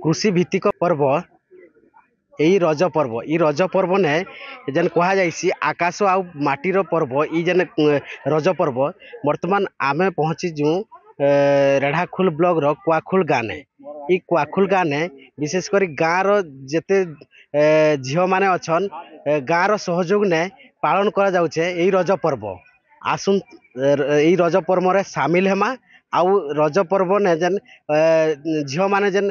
कृषि भित्तिक पर्व यही रज पर्व ने जेन कह जाइसी आकाश आउ माटीर पर्व ई जेन रज पर्व वर्तमान आमे पहुँचीजु रेढ़ाखोल ब्लॉक रो कुआखोल गाँव ने ई कुआखोल गाँव ने विशेषकर गाँव रो जेते झील माने अच्छन गाँव रो सहयोग ने पालन करा जाउछे यही रज पर्व आसुन यही रज पर्व रे शामिल हेमा आउ रज पर्व ने जेन झील माने जेन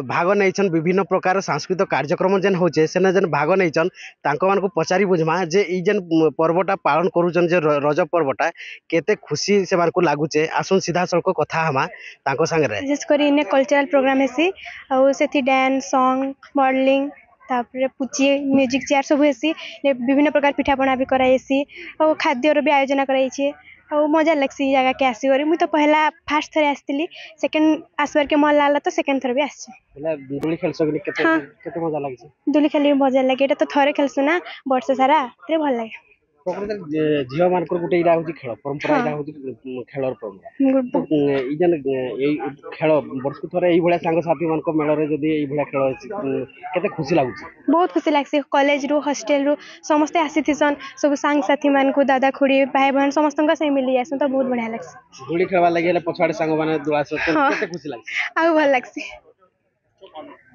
भाग नहींछन विभिन्न प्रकार सांस्कृतिक कार्यक्रम जेन होचे सेने जेन भाग नहींछन तांको मानको पचारि बुझमा जे ई जेन पर्वटा पालन करूछन जे रज पर्वटा केते खुशी से मानको लागुचे आसुन सीधा सड़क कथा हमा तांको संग रे विशेष कर इने कल्चरल प्रोग्राम हेसी और सेथि डांस सॉन्ग मॉडलिंग तापर पुची म्यूजिक चेयर सब हेसी विभिन्न प्रकार पिठापना भी कराइसी और खाद्यर भी आयोजन कराइछे और मजा लगसी जगह के आसी करी मु तो पहला फर्स्ट थरे आस्तिली सेकंड आसबार के मन लागला तो सेकंड थर भी आसी बोला दुली खेल सगनी केते केते मजा लागছে दुली खेली मजा लागे एटा तो थरे खेलसु ना वर्ष सारा ते भल लागे प्रकृति झील मानकर गुटे इरा होची खेल परंपरा इरा होची खेलर परंपरा ई जन एई खेल वर्ष थरे एई भले संग साथी मानको मेल रे जदी एई भले खेल केते खुशी लागुची बहुत खुशी लागसी कॉलेज रु हॉस्टल रु समस्त आसीथिसन सब संग साथी मानको दादा खुडी भाई बहन समस्त से मिली जासु तो बहुत बढ़िया लागसी दुली खेलवा लागि हेले पछाडे संग माने दुला से केते खुशी लागसी आ भल लागसी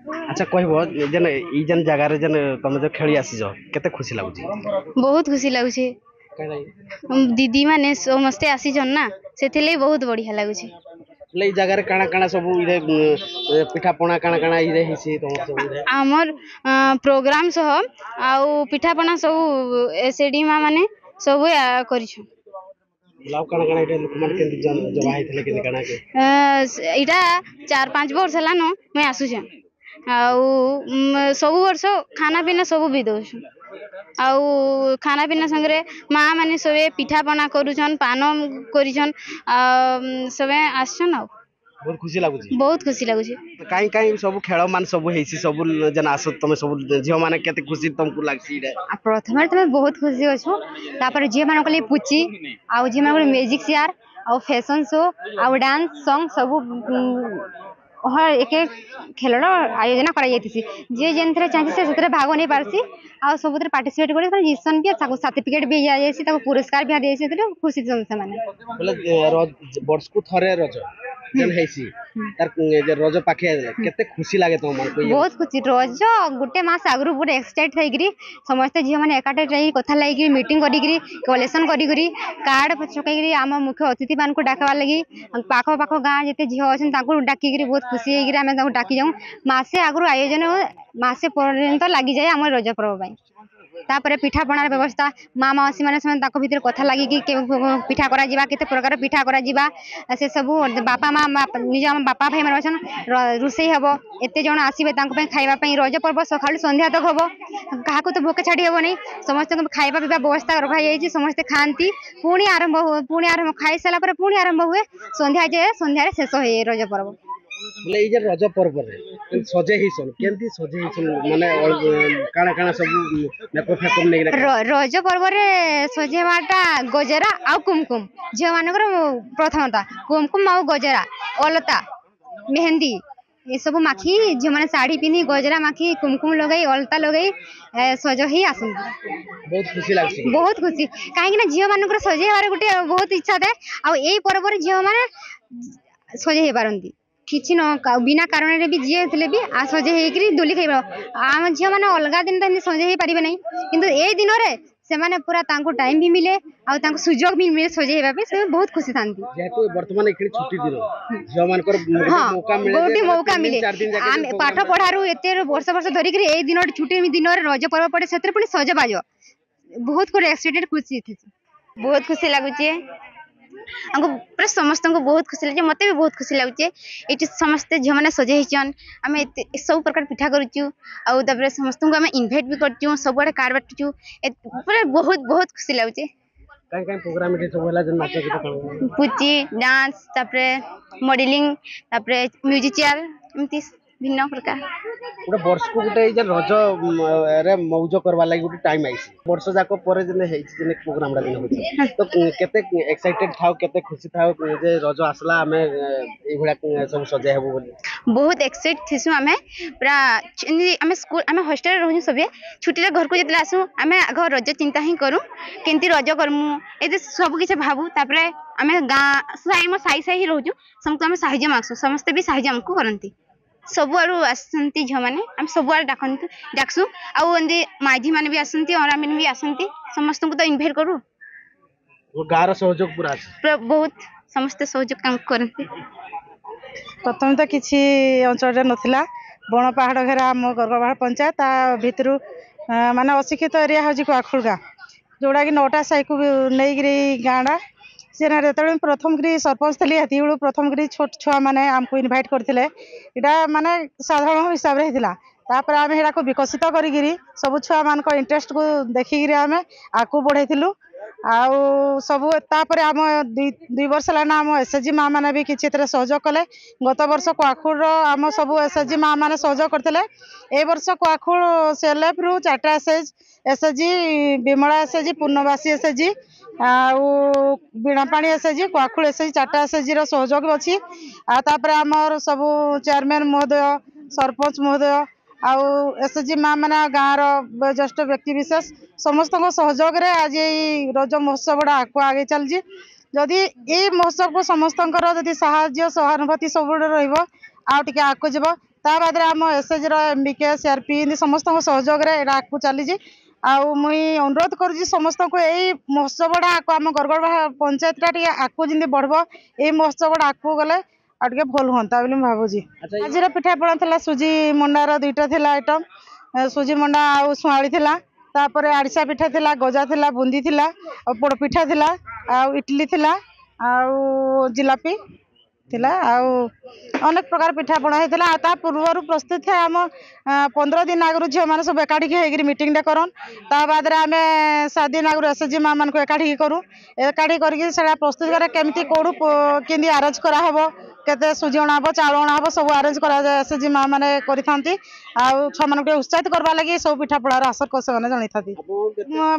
अच्छा कहबो जन ई जन जगह रे जन तमे जो खेली आसी जो केते खुशी लागुची बहुत खुशी लागुची दीदी माने समस्ते आसी जन ना सेथिले बहुत बढ़िया लागुची ले जगह रे काना काना सब इरे पिठा पणा काना काना इरे हिसी तो सब इरे हमर प्रोग्राम सह आउ पिठा पणा सब एसडी मा माने सब करिछु लाव काना काना इरे लोक मन केंति जमा हेतले केते काना के इटा 4-5 वर्ष हला न मैं आसु छ आउ सब वर्ष खाना पीना सब भी दउछु आउ खाना पीना संगे माँ माने सबे पिठा पना करूछन पान करिछन सबे आछन आ बहुत खुशी लागुची बहुत खुशी लागुची काई काई सब खेल मान सब हेसी सब जन आसो तमे सब झियो माने केते खुशी तुमको लागसी रे प्रथम तमे बहुत खुशी अछु तापर झियो मानको ले पुची आउ झियो मानको म्यूजिक चेयर आउ फैशन शो आउ डांस सॉन्ग सब हर एक खेलर आयोजन करा जायतिसी जे जेनथरे चाहि से सेतरे भाग नै पारसी आ सबुतर पार्टिसिपेट करे जिसन भी ताको सर्टिफिकेट भी दिया जायसी ताको पुरस्कार भी दिया जायसी खुशी से माने बोले वर्ष को थरे रज जन हेसी तार जे रज पाखे केते खुशी लागे तो मन को बहुत खुशी रज गुटे मास आगरु पूरा एक्साइट थैगिरी समस्त झियो माने एकाटे रही कथा लागिरी मीटिंग करिगिरी कलेक्शन करिगिरी कार्ड पछकैगिरी आम मुख्य अतिथि मान को डाकवा लगी पाखो पाखो गां जते झियो अछन ताको डाकिगिरी बहुत खुशी हेगिरी आमे ताको डाकी जाऊ मासे आगरु आयोजन मासे पर्यंत लागि जाय हमर रज पर्व पई तापर पिठा पणार व्यवस्था माँ मासी माने समय ताको भीतर कथा लागि कि पिठा करा जिबा केते प्रकार पिठा करा जिबा से सब बापा माँ निज बापा भाई माने अछन रुसई हबो एते जण आसीबे तांको पे खाइबा पे रज पर्व सखाळु संध्या तक हबो काहाको तो भोके छाडी हबो नै समस्त खाइबा पिबा व्यवस्था रखा जायछि समस्त खांती पुणी आरंभ खाइ साला पर पुणी आरंभ हुए संध्या जे संध्या रे शेष होय रज पर्व बोले ई जे रज पर्व रे सजे हिसन केंती सजे हिसन माने काना काना सब मेकअप फेकअप नै रज पर्व रे सजेवाटा गजरा आ कुमकुम जे मानकर प्रथमता कुमकुम आ गजरा अलता मेहंदी ये सब माखी जे माने साड़ी पिनी गजरा माखी कुमकुम लगाई अलता लगाई सज ही आसन बहुत खुशी लागसी बहुत खुशी काहे ना झियो मानकर सजेवार गुटे बहुत इच्छा थाए आ एई पर्व रे झियो माने सजे हे पारंती किछि न बिना कारण रे भी झियो थले भी आ सजे हेकरी दोली खेबा आम झियो माने अलगा दिन त सजे हे पारिबे नै किंतु ए दिन रे से माने पूरा तांको टाइम भी मिले आ तांको सुजोग भी मिले सजे हेबा पे से बहुत खुशी थांती जेतु वर्तमान एकरी छुट्टी दिन झियो मानकर मौका मिले गोटी मौका मिले हम पाठ पढारु एते वर्ष वर्ष धरि करी ए दिन छुट्टी दिन रे रज पर्व पड़े सेत्र पुनी सजबाज बहुत को एक्साइटेड खुशी थी बहुत खुशी लागुची हमको पूरा समस्त को बहुत खुशी लगे मते भी बहुत खुशी लगुचे ये समस्त झील मैंने सजे आम सब प्रकार पिठा करूँ आउे समस्त को आम इनभाइट भी करूँ सब आड़े कार्ड बाटुचु पूरा बहुत बहुत खुशी लगुचे प्रोग्राम पुची डांस मॉडलिंग म्यूजिक चेयर एमती भिन्न प्रकार गोटे वर्ष को गोटे जे रज रे मौज करवा लागि गोटे टाइम आइसी वर्ष जाक परे जने हेइ जने प्रोग्राम रा दिन होती तो केते एक्साइटेड थाओ केते खुशी थाओ जे रज आसला हमें ए भड़ा सब सजे हेबो बोली बहुत एक्साइट थिसु आमे पूरा आमे स्कूल आमे हॉस्टल रहू सबे छुट्टी रे घर को जतला आसु आमे आग रज चिंता ही करू केंती रज करमु ए सब किछ भाबू तापरे आमे गा साई साई ही रहू समस्त आमे साहाय्य मागसु समस्त भी साहाय्य हमको करंती सब आड़ू आसती झील मैंने आम सब आड़े डाकसु आदि माझी मैंने भी आसती अरा मैंने भी आसती समस्त को तो इनभाइट करूँ गाँव सहयोग पूरा बहुत समस्ते सहयोग काम करती प्रथम तो किसी अंचल नाला बण पहाड़ घेरा आम गरगड़ पंचायत भितर माने अशिक्षित एरिया हूँ कुआखुड़ गाँ जोड़ा कि 9टा साई को नहीं गाँडा से जो प्रथम करी सरपंच थी हेती बेलू प्रथम करी छोट छुआ मैंने आमको इनभाइट करते यहाँ माने साधारण हिसाब से होता तापर आम को विकसित करी सब छुआ मान इंटरेस्ट को देखिकी आम आगू बढ़ाई आउ सबू तापर आम 2 वर्ष है आम एसएचजी माँ मैंने भी किसी सहयोग कले गत वर्ष कुआखुड़ आम सब एसएचजी माँ मैंने सहयोग करते ए वर्ष कुआखुड़ सेलेफ रु 4टा एसएचजी विमला एसएचजी पूर्णवासी एसएचजी आउ बीणापाणी एसएचजी कुआखुड़ एसएचजी 4टा एसएचजी सहयोग अच्छी आपर आमर सब चेयरमैन महोदय सरपंच महोदय आउ एसएचजी माँ मैंने गाँव वयोज्येष्ठ व्यक्ति विशेष समस्त सहयोग आज रज महोत्सव आगे आगे चलती जदि ये महोत्सव को समस्त साहाय्य सहानुभूति सब रे आगे जब बाद आम एसएचजी एमबीके सीआरपी समस्त सहयोग आगे चली मुई अनुरोध करुँच समस्त को यही महोत्सव आम गरगड़ पंचायत आगे जमी बढ़ ये महोत्सव आगे गले आगे भल हाँ भावुँ आज पिठापणा था सुजी मंडार 2टा थी आइटम सुजी मंडा आउ शुआली थी तापर आड़िशा पिठा थिला गजा थिला बुंदी थिला पोड़पिठा थिला आउ इडली थिला आउ जिलापी थिला आउ अनेक प्रकार पिठापणा होता ता पूर्व प्रस्तुत है आम 15 दिन आगु झील मैंने सब एकाठी होकर मीटिंग करन ता बाद आम 7 दिन आगु एसएचजी माँ मान एकाठी करूँ एकाठी करके प्रस्तुत कर केमती कौड़ू केमती आरेंज कराहब केते सुजी अणाब चाउल अणाब सब आरेंज कर एसएचजी माँ मैंने करते छुआ मान उत्साहित करवा लगी सब पिठापड़ार आसर को से जानी था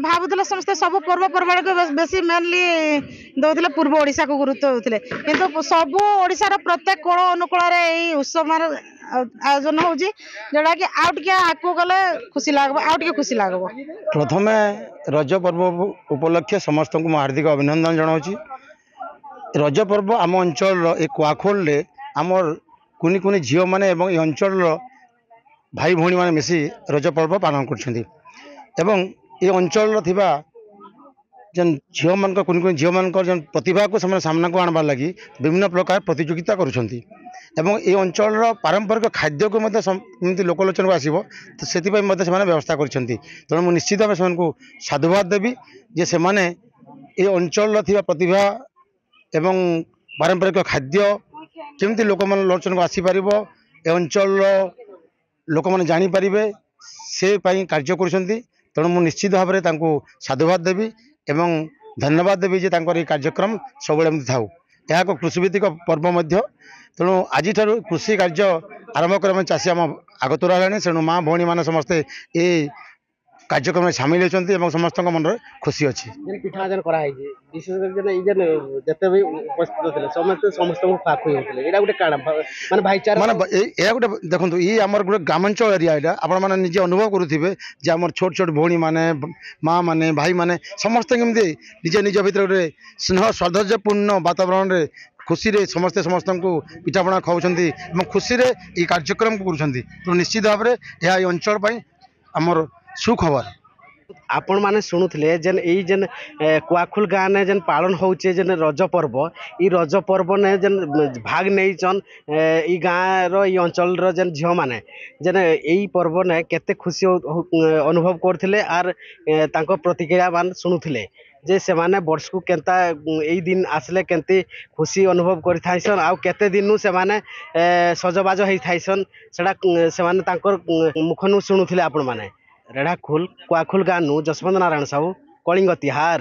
भावुले समस्ते सब पर्वपर्वाणी को बेसी मेनली दौले पूर्व ओडिशा को गुरुत्व देते किंतु सब ओडिशार प्रत्येक कोण अनुकूल उत्सव आयोजन हो जोड़ा कि आगे गले खुशी लगे आगे खुशी लगे प्रथम रज पर्व उपलक्षे समस्त को हार्दिक अभिनंदन जनाऊँ रज पर्व आम अंचल ए कुआखोल आमर कुनी कुनी झील मैंने ये अंचल भाई भौणी मैंने मिसी रज पर्व पालन कर अंचल जेन झील मान कुनी कुनी झील मान प्रतिभा को सामना को आनबार लगी विभिन्न प्रकार प्रतियोगिता करुँच ये अंचल पारंपरिक खाद्य को मत लोकलोचन को आसो तो से व्यवस्था कर निश्चित भाव से साधुवाद देवी जे से माने ये अंचल प्रतिभा एवं पारंपरिक खाद्य केमती लोक लोचन को आसीपर ए अंचल लोक मैंने जानीपर से कार्य करुँच मु निश्चित भाव में साधुवाद देवी एवं धन्यवाद देवी जे ये कार्यक्रम सब था यह एक कृषिभित्तिक पर्व तेणु आज कृषि कार्य आरंभ कर चाषी आम आगतुरा है तेणु माँ भौणी मैंने समस्ते ये कार्यक्रम में सामिल होती समस्त मन में खुशी अच्छी पिठा जन विशेष जिते भी उपस्थित होते समस्त समस्त गोटे काण माने भाईचारा माने यह गोटे देखो ये आम गोटे ग्रामांचल एरिया यहाँ आपण मैंने निजे अनुभव करुवे जे आम छोट छोट भौणी मैंने माँ मैंने भाई मैंने समस्त केमती निजे निज भर गोटे स्नेह सौंदर्यपूर्ण वातावरण में खुशी रे समस्ते समस्त को पिठापणा खाऊँ खुशी रे ये कार्यक्रम को कर निश्चित भाव में यह अंचल आमर सुखबर आपण माने शुणुले जेन यही जेन कुआखुल गाँव ने जेन पालन होचे जेन रज पर्व ई रज पर्व ने जेन भाग नहींचन ई गाँव रो ई अंचल रो जेन झील माने जेन यही पर्व ने केते खुशी अनुभव करथिले आर तांको प्रतिक्रिया मान शुणुले जे से माने वर्ष को केनता यही दिन आसले केनती खुशी अनुभव करि थाइसन आ केते दिनु से माने सजबाज हेइ थाइसन सेडा से माने तांकर मुखनु शुणुले आपण माने रेढ़ाखोल कुआखोल गाँव जसवंत नारायण साहू कलिंग तिहार।